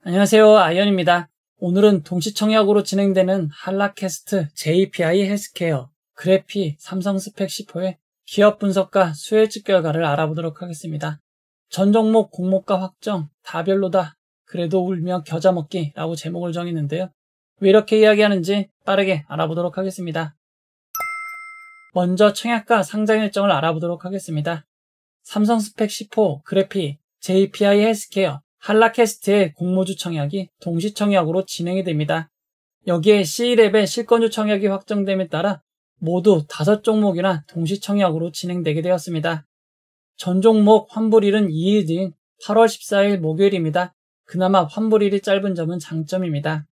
안녕하세요. 아이언입니다. 오늘은 동시청약으로 진행되는 한라캐스트 JPI 헬스케어 그래피 삼성 스펙 10호의 기업 분석과 수혜직 결과를 알아보도록 하겠습니다. 전 종목 공모가 확정, 다 별로다. 그래도 울며 겨자 먹기 라고 제목을 정했는데요. 왜 이렇게 이야기하는지 빠르게 알아보도록 하겠습니다. 먼저 청약과 상장 일정을 알아보도록 하겠습니다. 삼성 스펙 10호 그래피 JPI 헬스케어 한라캐스트의 공모주 청약이 동시청약으로 진행이 됩니다. 여기에 C랩의 실권주 청약이 확정됨에 따라 모두 5종목이나 동시청약으로 진행되게 되었습니다. 전 종목 환불일은 2일 뒤인 8월 14일 목요일입니다. 그나마 환불일이 짧은 점은 장점입니다.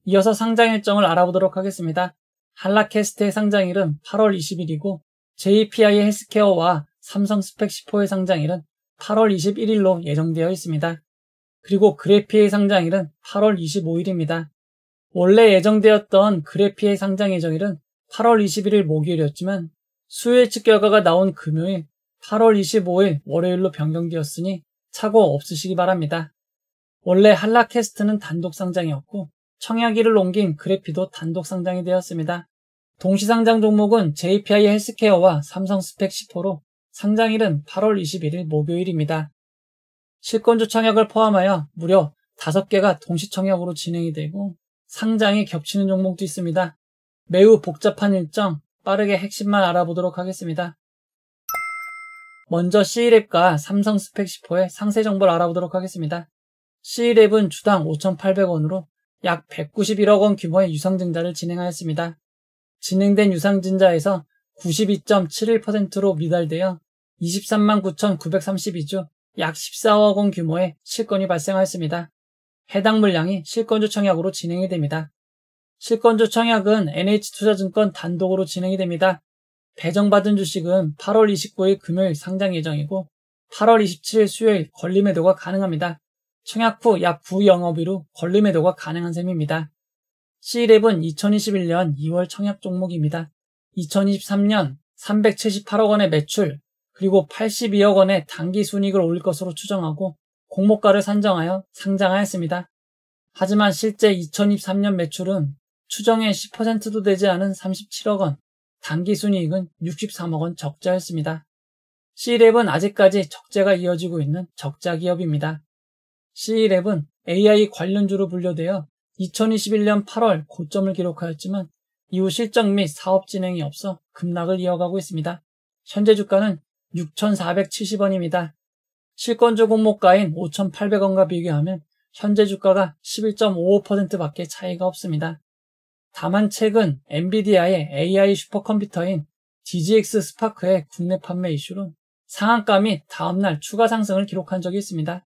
이어서 상장 일정을 알아보도록 하겠습니다. 한라캐스트의 상장일은 8월 20일이고 JPI 헬스케어와 삼성 스펙 10호의 상장일은 8월 21일로 예정되어 있습니다. 그리고 그래피의 상장일은 8월 25일입니다. 원래 예정되었던 그래피의 상장 예정일은 8월 21일 목요일이었지만 수혜측 결과가 나온 금요일 8월 25일 월요일로 변경되었으니 착오 없으시기 바랍니다. 원래 한라캐스트는 단독 상장이었고 청약일을 옮긴 그래피도 단독 상장이 되었습니다. 동시상장 종목은 JPI 헬스케어와 삼성 스펙 10호로 상장일은 8월 21일 목요일입니다. 실권주 청약을 포함하여 무려 5개가 동시청약으로 진행이 되고 상장이 겹치는 종목도 있습니다. 매우 복잡한 일정, 빠르게 핵심만 알아보도록 하겠습니다. 먼저 C랩과 삼성 스펙 10호의 상세 정보를 알아보도록 하겠습니다. C랩은 주당 5,800원으로 약 191억 원 규모의 유상증자를 진행하였습니다. 진행된 유상증자에서 92.71%로 미달되어 23만 9,932주 약 14억 원 규모의 실권이 발생하였습니다. 해당 물량이 실권주 청약으로 진행이 됩니다. 실권주 청약은 NH투자증권 단독으로 진행이 됩니다. 배정받은 주식은 8월 29일 금요일 상장 예정이고 8월 27일 수요일 권리매도가 가능합니다. 청약 후 약 9영업일후 권리매도가 가능한 셈입니다. C랩은 2021년 2월 청약 종목입니다. 2023년 378억 원의 매출, 그리고 82억 원의 단기 순이익을 올릴 것으로 추정하고 공모가를 산정하여 상장하였습니다. 하지만 실제 2023년 매출은 추정의 10%도 되지 않은 37억 원, 단기 순이익은 63억 원 적자였습니다. C랩은 아직까지 적재가 이어지고 있는 적자 기업입니다. C랩은 AI 관련주로 분류되어 2021년 8월 고점을 기록하였지만 이후 실적 및 사업 진행이 없어 급락을 이어가고 있습니다. 현재 주가는 6,470원입니다. 실권주 공모가인 5,800원과 비교하면 현재 주가가 11.55%밖에 차이가 없습니다. 다만 최근 엔비디아의 AI 슈퍼컴퓨터인 DGX 스파크의 국내 판매 이슈로 상한가 및 다음날 추가 상승을 기록한 적이 있습니다.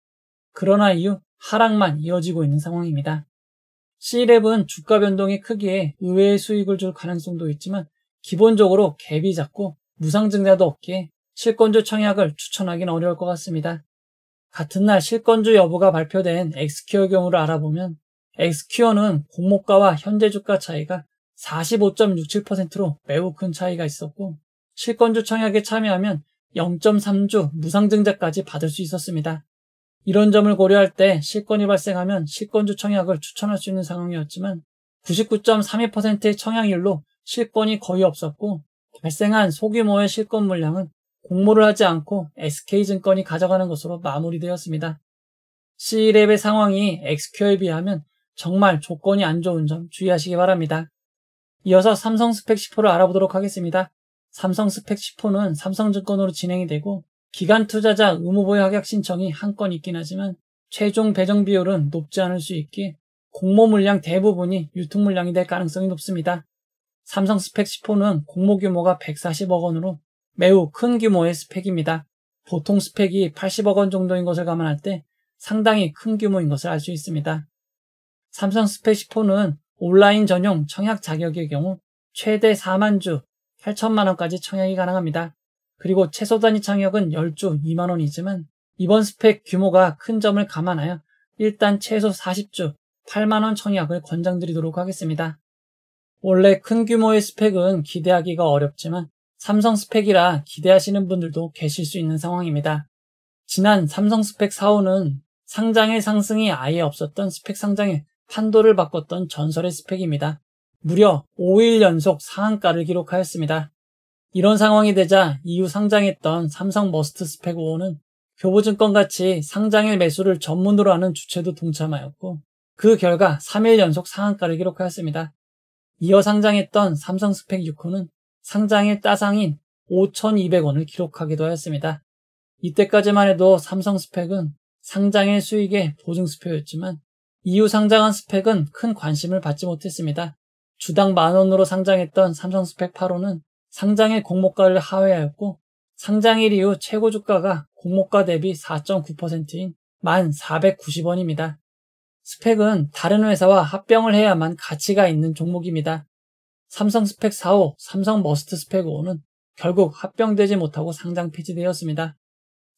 그러나 이후 하락만 이어지고 있는 상황입니다. C랩은 주가 변동이 크기에 의외의 수익을 줄 가능성도 있지만 기본적으로 갭이 작고 무상증자도 없기에 실권주 청약을 추천하기는 어려울 것 같습니다. 같은 날 실권주 여부가 발표된 엑스큐어 경우를 알아보면 엑스큐어는 공모가와 현재 주가 차이가 45.67%로 매우 큰 차이가 있었고 실권주 청약에 참여하면 0.3주 무상증자까지 받을 수 있었습니다. 이런 점을 고려할 때 실권이 발생하면 실권주 청약을 추천할 수 있는 상황이었지만 99.32%의 청약률로 실권이 거의 없었고 발생한 소규모의 실권 물량은 공모를 하지 않고 SK증권이 가져가는 것으로 마무리되었습니다. C랩의 상황이 엑스큐어에 비하면 정말 조건이 안 좋은 점 주의하시기 바랍니다. 이어서 삼성 스펙 10호를 알아보도록 하겠습니다. 삼성 스펙 10호는 삼성증권으로 진행이 되고 기간 투자자 의무보유 확약 신청이 한 건 있긴 하지만 최종 배정 비율은 높지 않을 수 있기에 공모 물량 대부분이 유통 물량이 될 가능성이 높습니다. 삼성 스펙 10호는 공모 규모가 140억 원으로 매우 큰 규모의 스펙입니다. 보통 스펙이 80억 원 정도인 것을 감안할 때 상당히 큰 규모인 것을 알 수 있습니다. 삼성 스펙 10호는 온라인 전용 청약 자격의 경우 최대 4만 주 8천만 원까지 청약이 가능합니다. 그리고 최소 단위 청약은 10주 2만 원이지만 이번 스펙 규모가 큰 점을 감안하여 일단 최소 40주 8만 원 청약을 권장드리도록 하겠습니다. 원래 큰 규모의 스펙은 기대하기가 어렵지만 삼성 스펙이라 기대하시는 분들도 계실 수 있는 상황입니다. 지난 삼성 스펙 4호는 상장일 상승이 아예 없었던 스펙 상장에 판도를 바꿨던 전설의 스펙입니다. 무려 5일 연속 상한가를 기록하였습니다. 이런 상황이 되자 이후 상장했던 삼성 머스트 스펙 5호는 교보증권같이 상장일 매수를 전문으로 하는 주체도 동참하였고 그 결과 3일 연속 상한가를 기록하였습니다. 이어 상장했던 삼성 스펙 6호는 상장일 따상인 5,200원을 기록하기도 하였습니다. 이때까지만 해도 삼성 스펙은 상장일 수익의 보증 수표였지만 이후 상장한 스펙은 큰 관심을 받지 못했습니다. 주당 만원으로 상장했던 삼성 스펙 8호는 상장일 공모가를 하회하였고 상장일 이후 최고 주가가 공모가 대비 4.9%인 1,490원입니다. 스펙은 다른 회사와 합병을 해야만 가치가 있는 종목입니다. 삼성 스펙 4호, 삼성 머스트 스펙 5호는 결국 합병되지 못하고 상장 폐지되었습니다.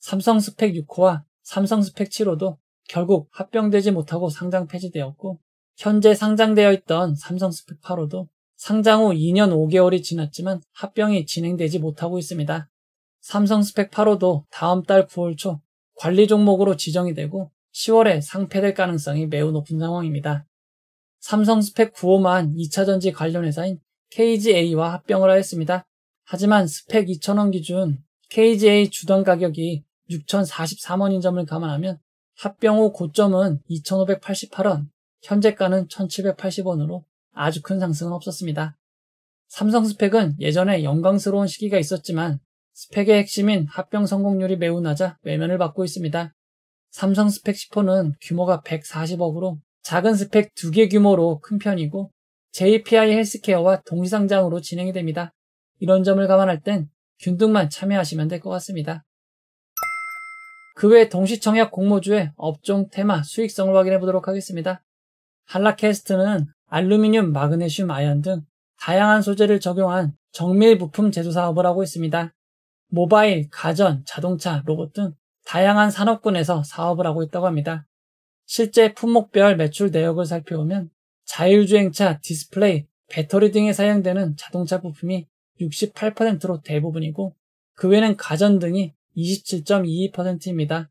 삼성 스펙 6호와 삼성 스펙 7호도 결국 합병되지 못하고 상장 폐지되었고 현재 상장되어 있던 삼성 스펙 8호도 상장 후 2년 5개월이 지났지만 합병이 진행되지 못하고 있습니다. 삼성 스펙 8호도 다음 달 9월 초 관리 종목으로 지정이 되고 10월에 상폐될 가능성이 매우 높은 상황입니다. 삼성 스펙 9호만 2차전지 관련 회사인 KGA와 합병을 하였습니다. 하지만 스펙 2,000원 기준 KGA 주당 가격이 6,043원인 점을 감안하면 합병 후 고점은 2,588원, 현재가는 1,780원으로 아주 큰 상승은 없었습니다. 삼성 스펙은 예전에 영광스러운 시기가 있었지만 스펙의 핵심인 합병 성공률이 매우 낮아 외면을 받고 있습니다. 삼성 스펙 10호는 규모가 140억으로 작은 스펙 2개 규모로 큰 편이고 JPI 헬스케어와 동시상장으로 진행이 됩니다. 이런 점을 감안할 땐 균등만 참여하시면 될 것 같습니다. 그 외 동시청약 공모주의 업종 테마 수익성을 확인해 보도록 하겠습니다. 한라캐스트는 알루미늄, 마그네슘, 아연 등 다양한 소재를 적용한 정밀 부품 제조 사업을 하고 있습니다. 모바일, 가전, 자동차, 로봇 등 다양한 산업군에서 사업을 하고 있다고 합니다. 실제 품목별 매출 내역을 살펴보면 자율주행차, 디스플레이, 배터리 등에 사용되는 자동차 부품이 68%로 대부분이고 그 외에는 가전 등이 27.22%입니다.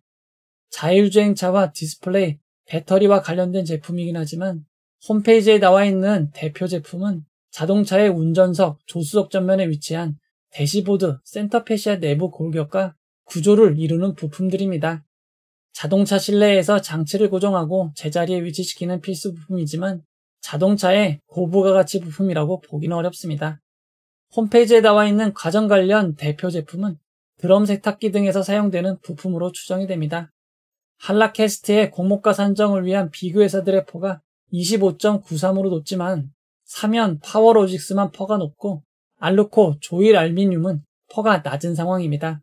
자율주행차와 디스플레이, 배터리와 관련된 제품이긴 하지만 홈페이지에 나와 있는 대표 제품은 자동차의 운전석, 조수석 전면에 위치한 대시보드, 센터페시아 내부 골격과 구조를 이루는 부품들입니다. 자동차 실내에서 장치를 고정하고 제자리에 위치시키는 필수 부품이지만 자동차의 고부가 가치 부품이라고 보기는 어렵습니다. 홈페이지에 나와 있는 가전 관련 대표 제품은 드럼 세탁기 등에서 사용되는 부품으로 추정이 됩니다. 한라캐스트의 공모가 산정을 위한 비교 회사들의 퍼가 25.93으로 높지만 사면, 파워로직스만 퍼가 높고 알루코, 조일 알미늄은 퍼가 낮은 상황입니다.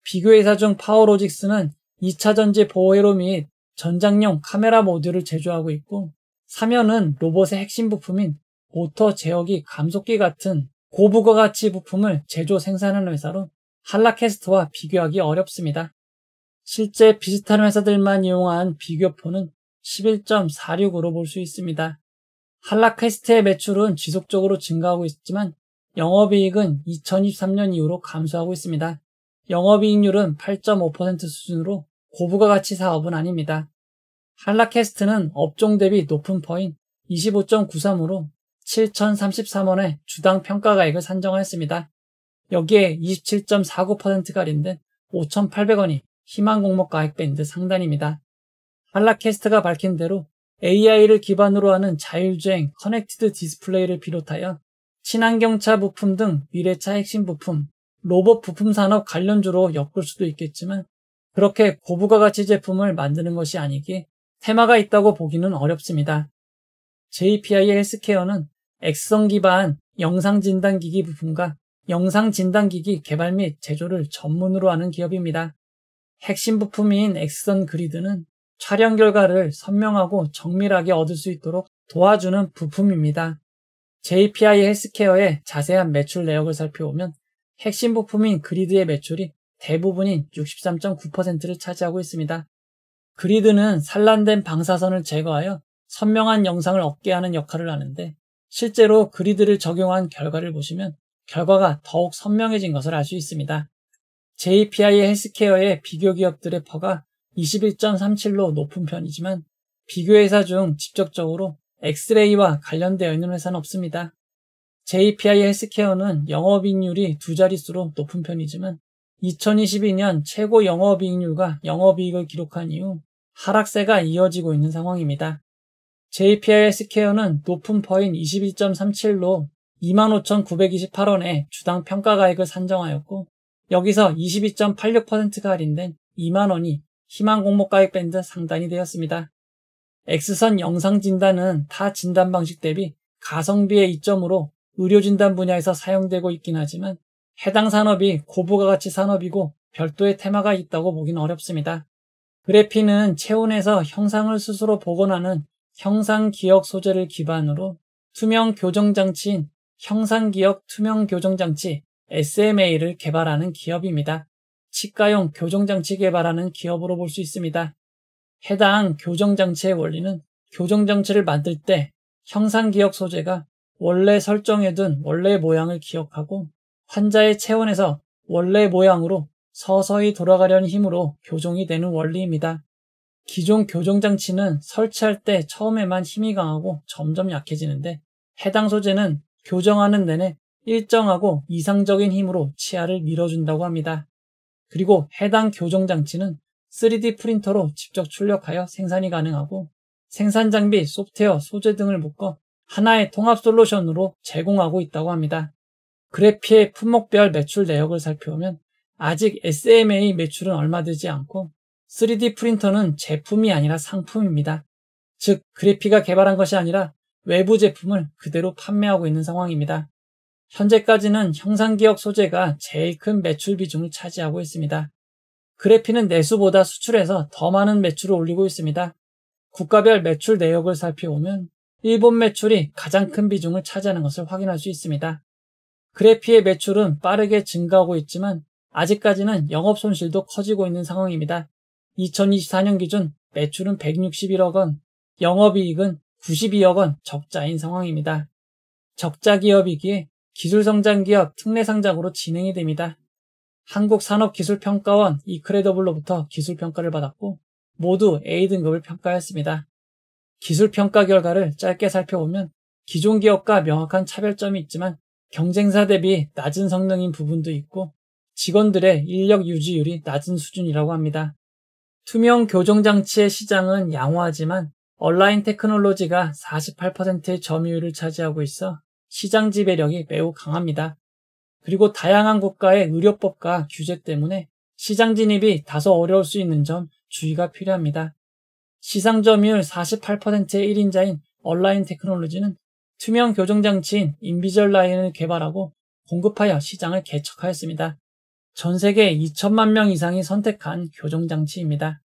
비교 회사 중 파워로직스는 2차전지 보호회로 및 전장용 카메라 모듈을 제조하고 있고 사면은 로봇의 핵심 부품인 모터 제어기, 감속기 같은 고부가가치 부품을 제조 생산하는 회사로 한라캐스트와 비교하기 어렵습니다. 실제 비슷한 회사들만 이용한 비교표는 11.46으로 볼 수 있습니다. 한라캐스트의 매출은 지속적으로 증가하고 있지만 영업이익은 2023년 이후로 감소하고 있습니다. 영업이익률은 8.5% 수준으로 고부가가치 사업은 아닙니다. 한라캐스트는 업종 대비 높은 퍼인 25.93으로 7,033원의 주당 평가가액을 산정하였습니다. 여기에 27.49%가 할인된 5,800원이 희망 공모 가액 밴드 상단입니다. 한라캐스트가 밝힌 대로 AI를 기반으로 하는 자율주행, 커넥티드 디스플레이를 비롯하여 친환경차 부품 등 미래차 핵심 부품, 로봇 부품 산업 관련주로 엮을 수도 있겠지만 그렇게 고부가가치 제품을 만드는 것이 아니기에 테마가 있다고 보기는 어렵습니다. JPI 헬스케어는 X선 기반 영상진단기기 부품과 영상진단기기 개발 및 제조를 전문으로 하는 기업입니다. 핵심 부품인 X선 그리드는 촬영 결과를 선명하고 정밀하게 얻을 수 있도록 도와주는 부품입니다. JPI 헬스케어의 자세한 매출 내역을 살펴보면 핵심 부품인 그리드의 매출이 대부분인 63.9%를 차지하고 있습니다. 그리드는 산란된 방사선을 제거하여 선명한 영상을 얻게 하는 역할을 하는데 실제로 그리드를 적용한 결과를 보시면 결과가 더욱 선명해진 것을 알 수 있습니다. JPI 헬스케어의 비교 기업들의 퍼가 21.37로 높은 편이지만 비교회사 중 직접적으로 엑스레이와 관련되어 있는 회사는 없습니다. JPI 헬스케어는 영업이익률이 두 자릿수로 높은 편이지만 2022년 최고 영업이익률과 영업이익을 기록한 이후 하락세가 이어지고 있는 상황입니다. JPI 헬스케어는 높은 퍼인 21.37로 25,928원에 주당 평가가액을 산정하였고 여기서 22.86%가 할인된 2만원이 희망 공모가액 밴드 상단이 되었습니다. X선 영상진단은 타 진단 방식 대비 가성비의 이점으로 의료진단 분야에서 사용되고 있긴 하지만 해당 산업이 고부가가치 산업이고 별도의 테마가 있다고 보기는 어렵습니다. 그래피는 체온에서 형상을 스스로 복원하는 형상기억 소재를 기반으로 투명 교정장치인 형상기억 투명 교정장치 SMA를 개발하는 기업입니다. 치과용 교정장치 개발하는 기업으로 볼 수 있습니다. 해당 교정장치의 원리는 교정장치를 만들 때 형상기억 소재가 원래 설정해둔 원래의 모양을 기억하고 환자의 체온에서 원래 모양으로 서서히 돌아가려는 힘으로 교정이 되는 원리입니다. 기존 교정장치는 설치할 때 처음에만 힘이 강하고 점점 약해지는데 해당 소재는 교정하는 내내 일정하고 이상적인 힘으로 치아를 밀어준다고 합니다. 그리고 해당 교정장치는 3D 프린터로 직접 출력하여 생산이 가능하고 생산 장비, 소프트웨어, 소재 등을 묶어 하나의 통합 솔루션으로 제공하고 있다고 합니다. 그래피의 품목별 매출 내역을 살펴보면 아직 SMA 매출은 얼마 되지 않고 3D 프린터는 제품이 아니라 상품입니다. 즉 그래피가 개발한 것이 아니라 외부 제품을 그대로 판매하고 있는 상황입니다. 현재까지는 형상기억 소재가 제일 큰 매출 비중을 차지하고 있습니다. 그래피는 내수보다 수출에서 더 많은 매출을 올리고 있습니다. 국가별 매출 내역을 살펴보면 일본 매출이 가장 큰 비중을 차지하는 것을 확인할 수 있습니다. 그래피의 매출은 빠르게 증가하고 있지만 아직까지는 영업 손실도 커지고 있는 상황입니다. 2024년 기준 매출은 161억 원, 영업이익은 92억 원 적자인 상황입니다. 적자 기업이기에 기술성장기업 특례상장으로 진행이 됩니다. 한국산업기술평가원 이크레더블로부터 기술평가를 받았고 모두 A등급을 평가했습니다. 기술평가 결과를 짧게 살펴보면 기존 기업과 명확한 차별점이 있지만 경쟁사 대비 낮은 성능인 부분도 있고 직원들의 인력 유지율이 낮은 수준이라고 합니다. 투명 교정장치의 시장은 양호하지만 온라인 테크놀로지가 48%의 점유율을 차지하고 있어 시장 지배력이 매우 강합니다. 그리고 다양한 국가의 의료법과 규제 때문에 시장 진입이 다소 어려울 수 있는 점 주의가 필요합니다. 시장 점유율 48%의 1인자인 온라인 테크놀로지는 투명 교정장치인 인비절라인을 개발하고 공급하여 시장을 개척하였습니다. 전 세계 2천만 명 이상이 선택한 교정장치입니다.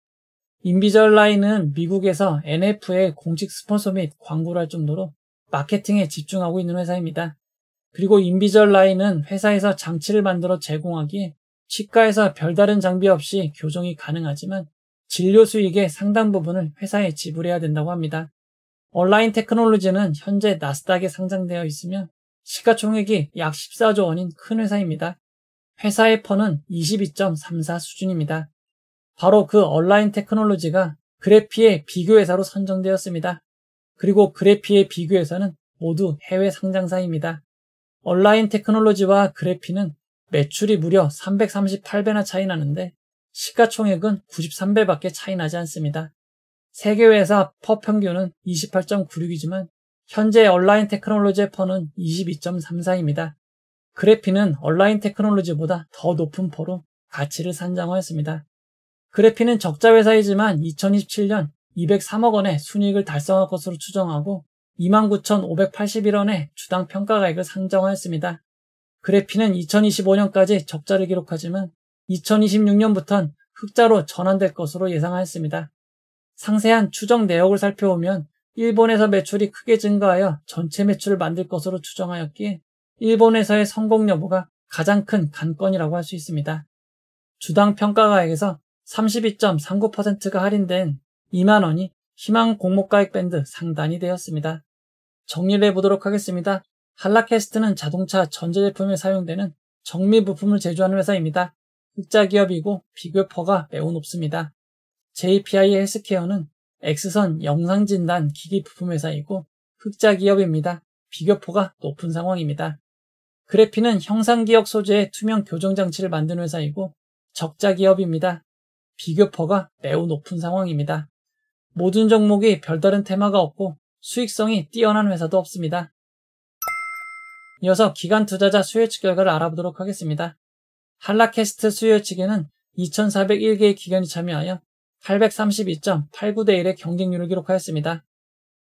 인비절라인은 미국에서 NF의 공식 스폰서 및 광고를 할 정도로 마케팅에 집중하고 있는 회사입니다. 그리고 인비절라인은 회사에서 장치를 만들어 제공하기에 치과에서 별다른 장비 없이 교정이 가능하지만 진료 수익의 상당 부분을 회사에 지불해야 된다고 합니다. 온라인 테크놀로지는 현재 나스닥에 상장되어 있으며 시가총액이 약 14조 원인 큰 회사입니다. 회사의 펀은 22.34 수준입니다. 바로 그 온라인 테크놀로지가 그래피의 비교회사로 선정되었습니다. 그리고 그래피의 비교회사는 모두 해외 상장사입니다. 온라인 테크놀로지와 그래피는 매출이 무려 338배나 차이 나는데 시가총액은 93배밖에 차이 나지 않습니다. 세계회사 퍼 평균은 28.96이지만 현재 온라인 테크놀로지의 퍼는 22.34입니다. 그래피는 온라인 테크놀로지보다 더 높은 퍼로 가치를 산정하였습니다. 그래피는 적자 회사이지만 2027년 203억 원의 순이익을 달성할 것으로 추정하고 29,581원의 주당 평가가액을 상정하였습니다. 그래피는 2025년까지 적자를 기록하지만 2026년부터는 흑자로 전환될 것으로 예상하였습니다. 상세한 추정 내역을 살펴보면 일본에서 매출이 크게 증가하여 전체 매출을 만들 것으로 추정하였기에 일본에서의 성공 여부가 가장 큰 관건이라고 할 수 있습니다. 주당 평가가액에서 32.39%가 할인된 2만 원이 희망 공모가액 밴드 상단이 되었습니다. 정리를 해보도록 하겠습니다. 한라캐스트는 자동차 전자제품에 사용되는 정밀 부품을 제조하는 회사입니다. 흑자 기업이고 비교퍼가 매우 높습니다. JPI 헬스케어는 X선 영상진단 기기 부품 회사이고 흑자 기업입니다. 비교포가 높은 상황입니다. 그래피는 형상기억 소재의 투명 교정 장치를 만드는 회사이고 적자 기업입니다. 비교포가 매우 높은 상황입니다. 모든 종목이 별다른 테마가 없고 수익성이 뛰어난 회사도 없습니다. 이어서 기관 투자자 수요예측 결과를 알아보도록 하겠습니다. 한라캐스트 수요예측에는 2401개의 기관이 참여하여 832.89대 1의 경쟁률을 기록하였습니다.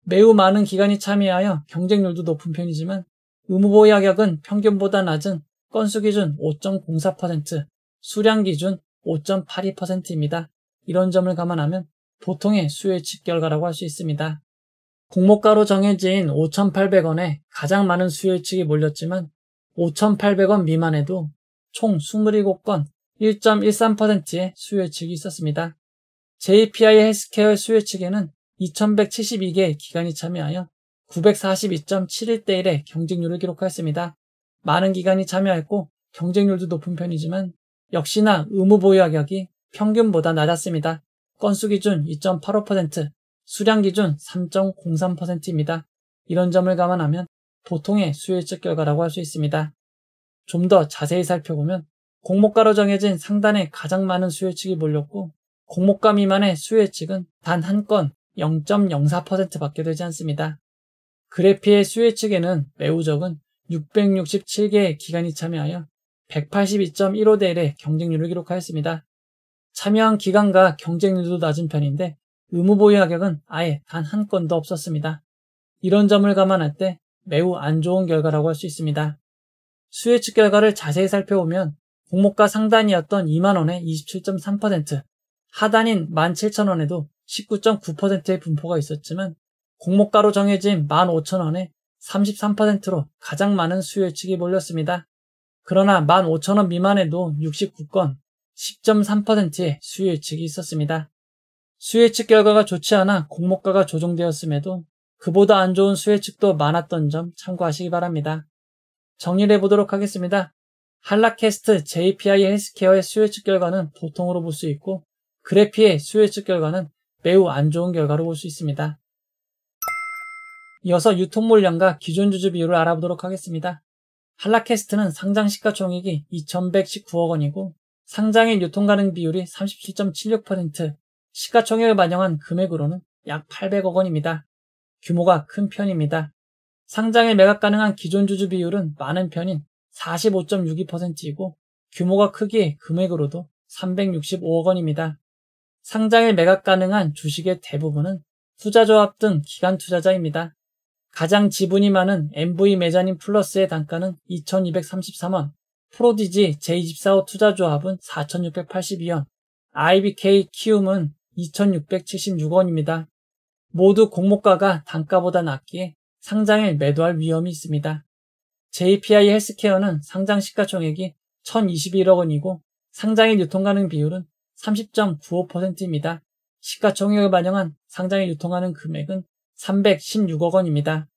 매우 많은 기관이 참여하여 경쟁률도 높은 편이지만 의무보유 가격은 평균보다 낮은 건수 기준 5.04%, 수량 기준 5.82%입니다. 이런 점을 감안하면 보통의 수요예측 결과라고 할 수 있습니다. 공모가로 정해진 5,800원에 가장 많은 수요예측이 몰렸지만 5,800원 미만에도 총 27건 1.13%의 수요예측이 있었습니다. JPI 헬스케어의 수요예측에는 2,172개의 기관이 참여하여 942.71대 1의 경쟁률을 기록하였습니다. 많은 기관이 참여했고 경쟁률도 높은 편이지만 역시나 의무보유 가격이 평균보다 낮았습니다. 건수 기준 2.85%, 수량 기준 3.03%입니다. 이런 점을 감안하면 보통의 수요예측 결과라고 할 수 있습니다. 좀 더 자세히 살펴보면 공모가로 정해진 상단에 가장 많은 수요예측이 몰렸고 공모가 미만의 수요예측은 단 한 건 0.04%밖에 되지 않습니다. 그래피의 수요예측에는 매우 적은 667개의 기관이 참여하여 182.15대 1의 경쟁률을 기록하였습니다. 참여한 기관과 경쟁률도 낮은 편인데 의무보유 가격은 아예 단 한 건도 없었습니다. 이런 점을 감안할 때 매우 안 좋은 결과라고 할 수 있습니다. 수요예측 결과를 자세히 살펴보면 공모가 상단이었던 2만원에 27.3%, 하단인 17,000원에도 19.9%의 분포가 있었지만 공모가로 정해진 15,000원에 33%로 가장 많은 수요예측이 몰렸습니다. 그러나 15,000원 미만에도 69건, 10.3%의 수요예측이 있었습니다. 수요예측 결과가 좋지 않아 공모가가 조정되었음에도 그보다 안 좋은 수요예측도 많았던 점 참고하시기 바랍니다. 정리를 해보도록 하겠습니다. 한라캐스트 JPI 헬스케어의 수요예측 결과는 보통으로 볼 수 있고 그래피의 수요예측 결과는 매우 안 좋은 결과로 볼 수 있습니다. 이어서 유통물량과 기존주주 비율을 알아보도록 하겠습니다. 한라캐스트는 상장 시가총액이 2,119억 원이고 상장일 유통가능 비율이 37.76%, 시가총액을 반영한 금액으로는 약 800억 원입니다. 규모가 큰 편입니다. 상장일 매각 가능한 기존주주 비율은 많은 편인 45.62%이고 규모가 크기에 금액으로도 365억 원입니다. 상장일 매각 가능한 주식의 대부분은 투자조합 등 기관 투자자입니다. 가장 지분이 많은 MV 메자닌 플러스의 단가는 2,233원, 프로디지 제24호 투자조합은 4,682원, IBK 키움은 2,676원입니다. 모두 공모가가 단가보다 낮기에 상장일 매도할 위험이 있습니다. JPI 헬스케어는 상장 시가총액이 1,021억 원이고 상장일 유통가능 비율은 30.95%입니다. 시가총액을 반영한 상장일 유통가능 금액은 316억 원입니다.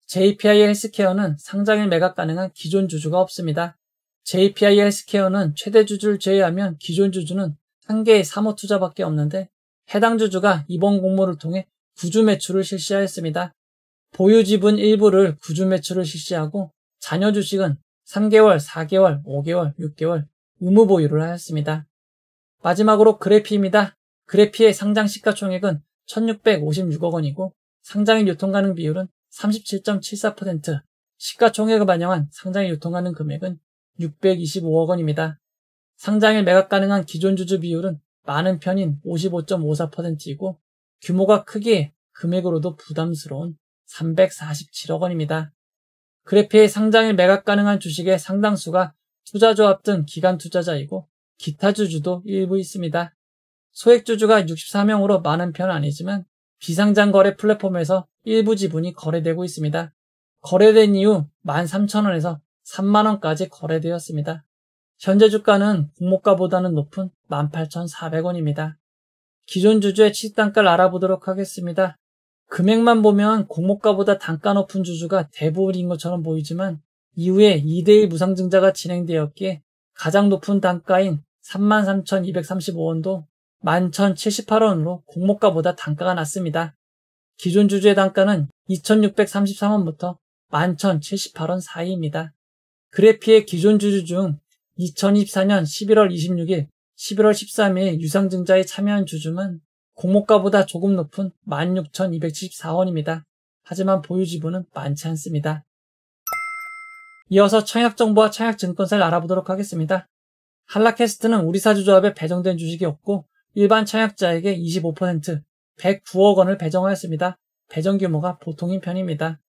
JPI 헬스케어는 상장일 매각 가능한 기존 주주가 없습니다. JPI 헬스케어는 최대 주주를 제외하면 기존 주주는 한 개의 사모 투자밖에 없는데 해당 주주가 이번 공모를 통해 구주 매출을 실시하였습니다. 보유 지분 일부를 구주 매출을 실시하고 잔여 주식은 3개월, 4개월, 5개월, 6개월 의무 보유를 하였습니다. 마지막으로 그래피입니다. 그래피의 상장 시가총액은 1,656억 원이고 상장일 유통가능 비율은 37.74%, 시가총액을 반영한 상장일 유통가능 금액은 625억 원입니다. 상장일 매각 가능한 기존 주주 비율은 많은 편인 55.54%이고 규모가 크기에 금액으로도 부담스러운 347억 원입니다. 그래피의 상장일 매각 가능한 주식의 상당수가 투자조합 등 기관 투자자이고 기타 주주도 일부 있습니다. 소액 주주가 64명으로 많은 편은 아니지만 비상장 거래 플랫폼에서 일부 지분이 거래되고 있습니다. 거래된 이후 13,000원에서 30,000원까지 거래되었습니다. 현재 주가는 공모가보다는 높은 18,400원입니다. 기존 주주의 취득단가를 알아보도록 하겠습니다. 금액만 보면 공모가보다 단가 높은 주주가 대부분인 것처럼 보이지만 이후에 2대1 무상증자가 진행되었기에 가장 높은 단가인 33,235원도 11,078원으로 공모가보다 단가가 낮습니다. 기존 주주의 단가는 2,633원부터 11,078원 사이입니다. 그래피의 기존 주주 중 2024년 11월 26일, 11월 13일 유상증자에 참여한 주주는 공모가보다 조금 높은 16,274원입니다. 하지만 보유 지분은 많지 않습니다. 이어서 청약정보와 청약증권사를 알아보도록 하겠습니다. 한라캐스트는 우리사주조합에 배정된 주식이 없고 일반 청약자에게 25%, 109억 원을 배정하였습니다. 배정 규모가 보통인 편입니다.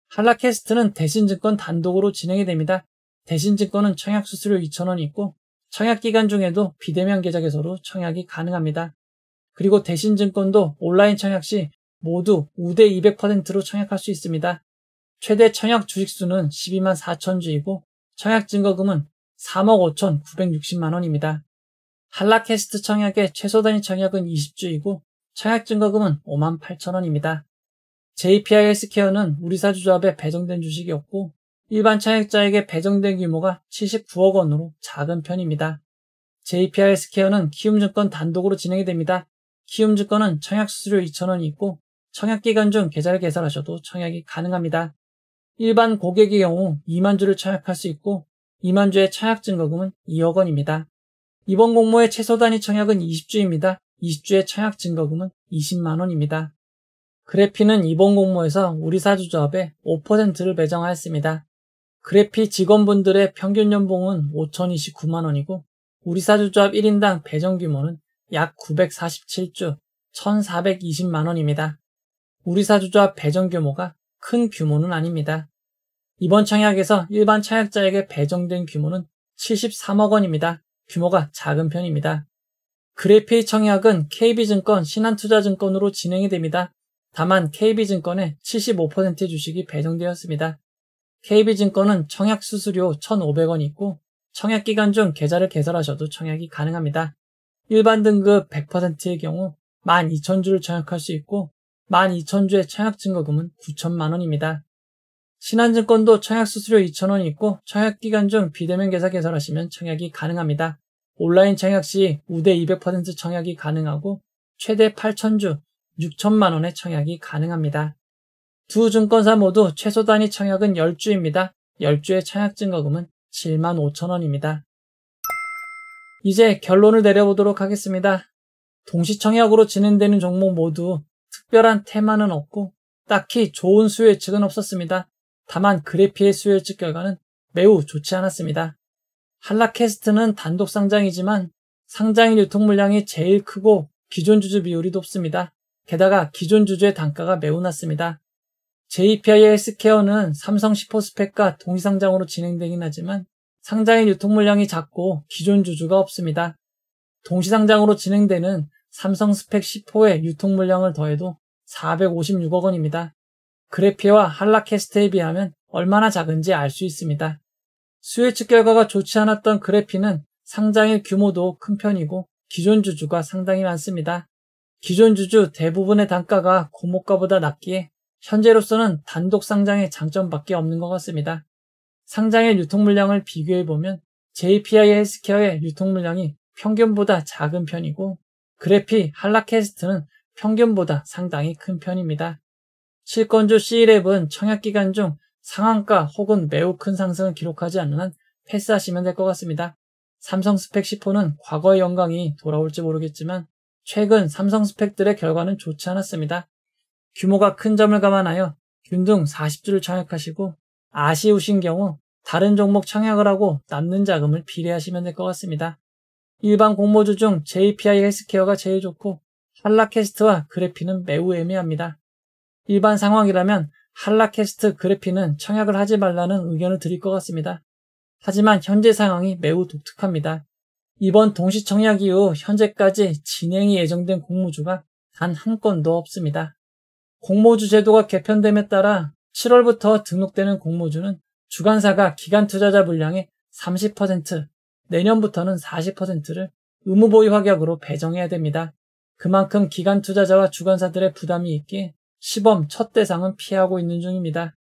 한라캐스트는 대신증권 단독으로 진행이 됩니다. 대신증권은 청약 수수료 2,000원이 있고 청약기간 중에도 비대면 계좌 개설로 청약이 가능합니다. 그리고 대신증권도 온라인 청약 시 모두 우대 200%로 청약할 수 있습니다. 최대 청약 주식수는 12만 4천 주이고 청약 증거금은 3억 5,960만 원입니다. 한라캐스트 청약의 최소 단위 청약은 20주이고 청약 증거금은 5만 8천 원입니다. JPI 헬스케어는 우리사주조합에 배정된 주식이 없고 일반 청약자에게 배정된 규모가 79억 원으로 작은 편입니다. JPI 헬스케어는 키움증권 단독으로 진행이 됩니다. 키움증권은 청약 수수료 2,000원이 있고 청약기간 중 계좌를 개설하셔도 청약이 가능합니다. 일반 고객의 경우 2만 주를 청약할 수 있고 2만 주의 청약 증거금은 2억 원입니다. 이번 공모의 최소 단위 청약은 20주입니다. 20주의 청약 증거금은 20만 원입니다. 그래피는 이번 공모에서 우리사주조합에 5%를 배정하였습니다. 그래피 직원분들의 평균 연봉은 5,029만 원이고 우리사주조합 1인당 배정 규모는 약 947주 1,420만 원입니다. 우리사주조합 배정 규모가 큰 규모는 아닙니다. 이번 청약에서 일반 청약자에게 배정된 규모는 73억 원입니다. 규모가 작은 편입니다. 그래피 청약은 KB증권, 신한투자증권으로 진행이 됩니다. 다만 KB증권에 75%의 주식이 배정되었습니다. KB증권은 청약 수수료 1,500원이 있고 청약기간 중 계좌를 개설하셔도 청약이 가능합니다. 일반 등급 100%의 경우 12,000주를 청약할 수 있고 12,000주의 청약 증거금은 9천만 원입니다. 신한증권도 청약 수수료 2,000원이 있고 청약기간 중 비대면 계좌 개설하시면 청약이 가능합니다. 온라인 청약 시 우대 200% 청약이 가능하고 최대 8,000주 6천만 원의 청약이 가능합니다. 두 증권사 모두 최소 단위 청약은 10주입니다. 10주의 청약 증거금은 7만 5천 원입니다. 이제 결론을 내려보도록 하겠습니다. 동시청약으로 진행되는 종목 모두 특별한 테마는 없고 딱히 좋은 수요 예측은 없었습니다. 다만 그래피의 수요 예측 결과는 매우 좋지 않았습니다. 한라캐스트는 단독 상장이지만 상장인 유통 물량이 제일 크고 기존 주주 비율이 높습니다. 게다가 기존 주주의 단가가 매우 낮습니다. JPI 헬스케어는 삼성 시포스펙과 동시상장으로 진행되긴 하지만 상장인 유통 물량이 작고 기존 주주가 없습니다. 동시상장으로 진행되는 삼성 스펙 10호의 유통 물량을 더해도 456억 원입니다. 그래피와 한라캐스트에 비하면 얼마나 작은지 알 수 있습니다. 수요 예측 결과가 좋지 않았던 그래피는 상장일 규모도 큰 편이고 기존 주주가 상당히 많습니다. 기존 주주 대부분의 단가가 공모가보다 낮기에 현재로서는 단독 상장의 장점밖에 없는 것 같습니다. 상장일 유통 물량을 비교해보면 JPI 헬스케어의 유통 물량이 평균보다 작은 편이고 그래피, 한라캐스트는 평균보다 상당히 큰 편입니다. 실권주 C11은 청약기간 중 상한가 혹은 매우 큰 상승을 기록하지 않는 한 패스하시면 될 것 같습니다. 삼성 스펙 10호는 과거의 영광이 돌아올지 모르겠지만 최근 삼성 스펙들의 결과는 좋지 않았습니다. 규모가 큰 점을 감안하여 균등 40주를 청약하시고 아쉬우신 경우 다른 종목 청약을 하고 남는 자금을 비례하시면 될 것 같습니다. 일반 공모주 중 JPI 헬스케어가 제일 좋고 한라캐스트와 그래피는 매우 애매합니다. 일반 상황이라면 한라캐스트, 그래피는 청약을 하지 말라는 의견을 드릴 것 같습니다. 하지만 현재 상황이 매우 독특합니다. 이번 동시청약 이후 현재까지 진행이 예정된 공모주가 단 한 건도 없습니다. 공모주 제도가 개편됨에 따라 7월부터 등록되는 공모주는 주관사가 기관 투자자 물량의 30%, 내년부터는 40%를 의무보유 확약으로 배정해야 됩니다. 그만큼 기관 투자자와 주관사들의 부담이 있기에 시범 첫 대상은 피하고 있는 중입니다.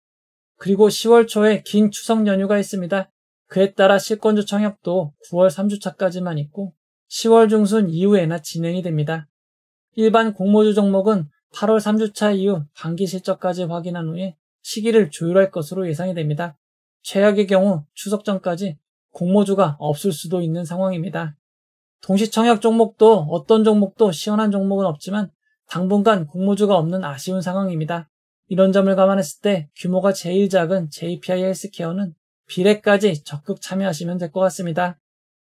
그리고 10월 초에 긴 추석 연휴가 있습니다. 그에 따라 실권주 청약도 9월 3주차까지만 있고 10월 중순 이후에나 진행이 됩니다. 일반 공모주 종목은 8월 3주차 이후 반기 실적까지 확인한 후에 시기를 조율할 것으로 예상이 됩니다. 최악의 경우 추석 전까지 공모주가 없을 수도 있는 상황입니다. 동시청약 종목도 어떤 종목도 시원한 종목은 없지만 당분간 공모주가 없는 아쉬운 상황입니다. 이런 점을 감안했을 때 규모가 제일 작은 JPI 헬스케어는 비례까지 적극 참여하시면 될 것 같습니다.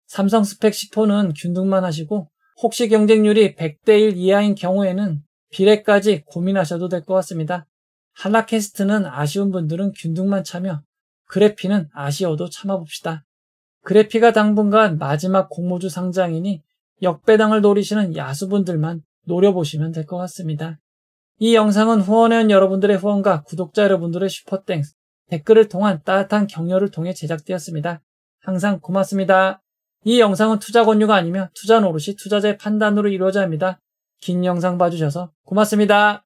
삼성 스펙 10호는 균등만 하시고 혹시 경쟁률이 100대 1 이하인 경우에는 비례까지 고민하셔도 될 것 같습니다. 한라캐스트는 아쉬운 분들은 균등만 참여, 그래피는 아쉬워도 참아봅시다. 그래피가 당분간 마지막 공모주 상장이니 역배당을 노리시는 야수분들만 노려보시면 될 것 같습니다. 이 영상은 후원회원 여러분들의 후원과 구독자 여러분들의 슈퍼땡스, 댓글을 통한 따뜻한 격려를 통해 제작되었습니다. 항상 고맙습니다. 이 영상은 투자 권유가 아니며 투자 노릇이 투자자의 판단으로 이루어져야 합니다. 긴 영상 봐주셔서 고맙습니다.